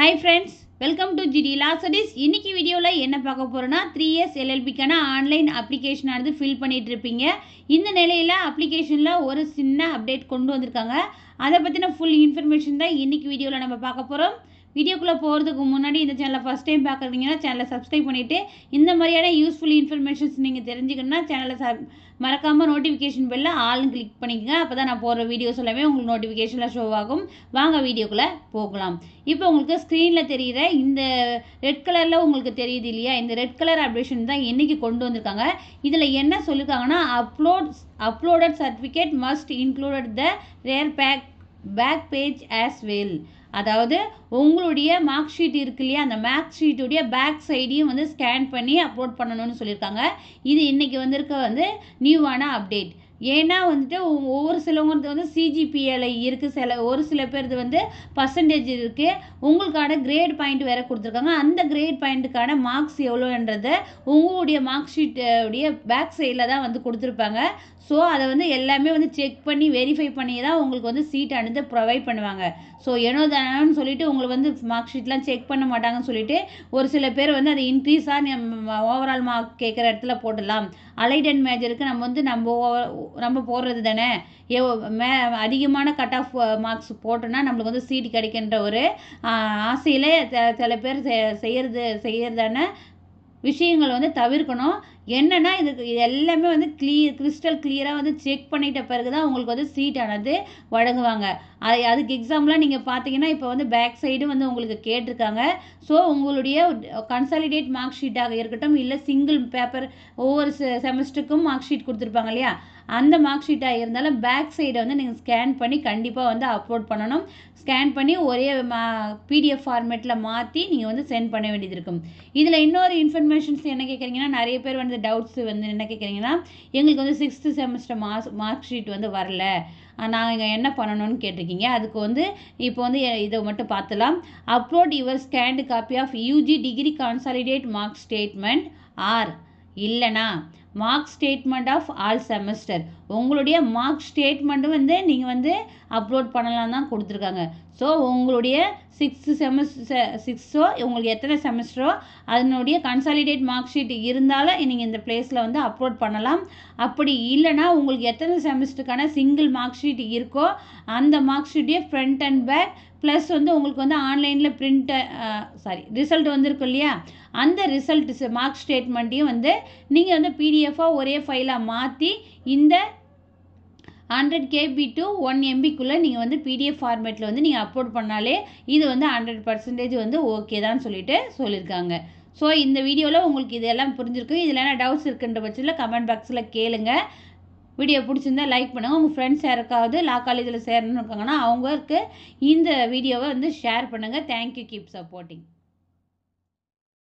Hi friends, welcome to GD Law Studies. இன்னைக்கு வீடியோல என்ன பார்க்க போறோம்னா 3S LLB-க்கான ஆன்லைன் அப்ளிகேஷன் ஆனது ஃபில் பண்ணிட்டு இருப்பீங்க. இந்த நிலையில அப்ளிகேஷன்ல ஒரு சின்ன அப்டேட் கொண்டு வந்திருக்காங்க. அதை பத்தின ஃபுல் இன்ஃபர்மேஷன் தான் இன்னைக்கு வீடியோல நம்ம பார்க்க போறோம். வீடியோக்குள்ள போறதுக்கு முன்னாடி இந்த சேனலை ஃபர்ஸ்ட் டைம் பார்க்குறீங்கன்னா சேனலை சப்ஸ்கிரைப் பண்ணிட்டு இந்த மாதிரியான யூஸ்ஃபுல் இன்ஃபர்மேஷன்ஸ் நீங்க தெரிஞ்சுக்கணும்னா சேனலை மறக்காம நோட்டிஃபிகேஷன் பெல்ல ஆல்னு கிளிக் பண்ணிக்கங்க. அப்பதான் நான் போடுற வீடியோஸ் எல்லாமே உங்களுக்கு நோட்டிஃபிகேஷன்ல ஷோ ஆகும். வாங்க வீடியோக்குள்ள போகலாம். இப்போ உங்களுக்கு ஸ்க்ரீன்ல தெரியுற இந்த ரெட் கலர்ல உங்களுக்கு தெரியுது இல்லையா, இந்த ரெட் கலர் அப்டேஷன் தான் இன்னைக்கு கொண்டு வந்திருக்காங்க. இதுல என்ன சொல்லிருக்காங்கன்னா uploaded certificate must included the rear back page as well. அதாவது உங்களுடைய மார்க் ஷீட் இருக்கு இல்லையா, அந்த மார்க் ஷீட்டுடைய பேக் சைடையும் வந்து ஸ்கேன் பண்ணி அப்லோட் பண்ணணும்னு சொல்லியிருக்காங்க. இது இன்னைக்கு வந்திருக்க நியூவான அப்டேட். ஏன்னா வந்துட்டு ஒவ்வொரு சிலவங்களுக்கு வந்து சிஜிபிஏல இருக்குது, ஒரு சில பேருக்கு வந்து பர்சன்டேஜ் இருக்குது, உங்களுக்கான கிரேட் பாயிண்ட் வேறு கொடுத்துருக்காங்க. அந்த கிரேட் பாயிண்ட்டுக்கான மார்க்ஸ் எவ்வளோன்றதை உங்களுடைய மார்க் ஷீட்டுடைய பேக் சைடில் தான் வந்து கொடுத்துருப்பாங்க. ஸோ அதை வந்து எல்லாமே வந்து செக் பண்ணி வெரிஃபை பண்ணி தான் உங்களுக்கு வந்து சீட் ஆனது ப்ரொவைட் பண்ணுவாங்க. ஸோ ஏனோ தானோன்னு சொல்லிட்டு உங்களுக்கு வந்து மார்க் ஷீட்லாம் செக் பண்ண மாட்டாங்கன்னு சொல்லிட்டு ஒரு சில பேர் வந்து அதை இன்க்ரீஸாக ஓவரால் மார்க் கேட்குற இடத்துல போடலாம். அலைட் அண்ட் மேஜருக்கு நம்ம போடுறது தானே, அதிகமான கட் ஆஃப் மார்க்ஸ் போட்டோன்னா நம்மளுக்கு வந்து சீட் கிடைக்கின்ற ஒரு ஆசையில் சில பேர் செய்யறதான விஷயங்கள் வந்து தவிர்க்கணும். என்னன்னா இது எல்லாமே வந்து கிறிஸ்டல் கிளியராக வந்து செக் பண்ணிட்ட பிறகு தான் உங்களுக்கு வந்து சீட் ஆனது வழங்குவாங்க. அதுக்கு எக்ஸாம்பிளாக நீங்கள் பார்த்தீங்கன்னா இப்போ வந்து பேக் சைடு வந்து உங்களுக்கு கேட்டிருக்காங்க. ஸோ உங்களுடைய கன்சாலிடேட் மார்க் ஷீட்டாக இருக்கட்டும், இல்லை சிங்கிள் பேப்பர் ஒவ்வொரு செமஸ்டருக்கும் மார்க் ஷீட் கொடுத்துருப்பாங்க இல்லையா, அந்த மார்க் ஷீட்டாக இருந்தாலும் பேக் சைடை வந்து நீங்கள் ஸ்கேன் பண்ணி கண்டிப்பாக வந்து அப்லோட் பண்ணணும். ஸ்கேன் பண்ணி ஒரே பிடிஎஃப் ஃபார்மேட்டில் மாற்றி நீங்கள் வந்து சென்ட் பண்ண வேண்டியது இருக்கும். இதில் இன்னொரு இன்ஃபர்மேஷன்ஸ் என்ன கேட்குறீங்கன்னா, நிறைய பேர் வந்து டவுட்ஸ் வந்து என்ன கேட்குறீங்கன்னா, எங்களுக்கு வந்து 6th செமஸ்டர் மார்க் ஷீட் வந்து வரல, நாங்கள் என்ன பண்ணணும்னு கேட்டிருக்கீங்க. அதுக்கு வந்து இப்போ வந்து இதை மட்டும் பார்த்துலாம். Upload your scanned copy of UG degree consolidate mark statement or இல்லைனா mark statement of all semester. உங்களுடைய மார்க் ஸ்டேட்மெண்ட்டு வந்து நீங்கள் வந்து அப்லோட் பண்ணலாம் தான் கொடுத்துருக்காங்க. ஸோ உங்களுடைய 6th செமஸ்டர் உங்களுக்கு எத்தனை செமஸ்டரோ அதனுடைய கன்சாலிடேட் மார்க் ஷீட் இருந்தாலும் நீங்கள் இந்த பிளேஸில் வந்து அப்லோட் பண்ணலாம். அப்படி இல்லைனா உங்களுக்கு எத்தனை செமஸ்டருக்கான சிங்கிள் மார்க் ஷீட் இருக்கோ அந்த மார்க் ஷீட்டே ஃப்ரண்ட் அண்ட் பேக் ப்ளஸ் வந்து உங்களுக்கு வந்து ஆன்லைனில் ரிசல்ட் வந்துருக்கு இல்லையா, அந்த ரிசல்ட் மார்க் ஸ்டேட்மெண்ட்டையும் வந்து நீங்கள் வந்து பிடிஎஃபாக ஒரே ஃபைலாக மாற்றி இந்த 100 KB to 1 MBக்குள்ளே நீங்கள் வந்து பிடிஎஃப் ஃபார்மேட்டில் வந்து நீங்கள் அப்லோட் பண்ணாலே இது வந்து 100% வந்து ஓகே தான் சொல்லியிருக்காங்க. ஸோ இந்த வீடியோவில் உங்களுக்கு இதெல்லாம் புரிஞ்சிருக்கு. இதில் என்ன டவுட்ஸ் இருக்குன்ற பட்சத்தில் கமெண்ட் பாக்ஸில் கேளுங்க. வீடியோ பிடிச்சிருந்தா லைக் பண்ணுங்கள். உங்கள் ஃப்ரெண்ட்ஸ் யாருக்காவது லா காலேஜில் சேரணும்னு இருக்காங்கன்னா அவங்களுக்கு இந்த வீடியோவை வந்து ஷேர் பண்ணுங்கள். Thank you, keep supporting.